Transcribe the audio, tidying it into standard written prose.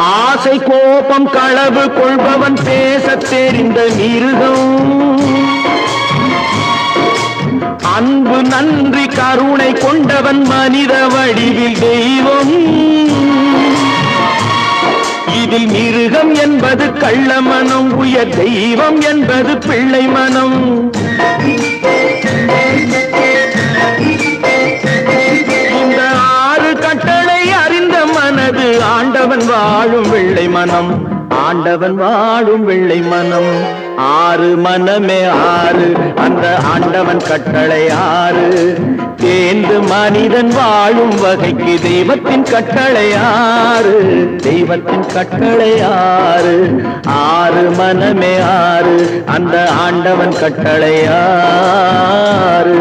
ஆசை கோபம் களவு கொள்பவன் பேசத் தெரிந்த மிருகம், அன்பு நன்றி கருணை கொண்டவன் மனித வடிவில் தெய்வம். இதில் மிருகம் என்பது கள்ள மனம், உயர் தெய்வம் என்பது பிள்ளை மனம். இந்த 6 கட்டளை அறிந்த மனது ஆண்டவன் வாழும் வெள்ளை மனம், ஆண்டவன் வாழும் வெள்ளை மனம். 6 மனமே 6, அந்த ஆண்டவன் கட்டளை 6. தேர்ந்து மனிதன் வாழும் வகைக்கு தெய்வத்தின் கட்டளை 6, தெய்வத்தின் கட்டளை 6. 6 மனமே 6, அந்த ஆண்டவன் கட்டளை 6.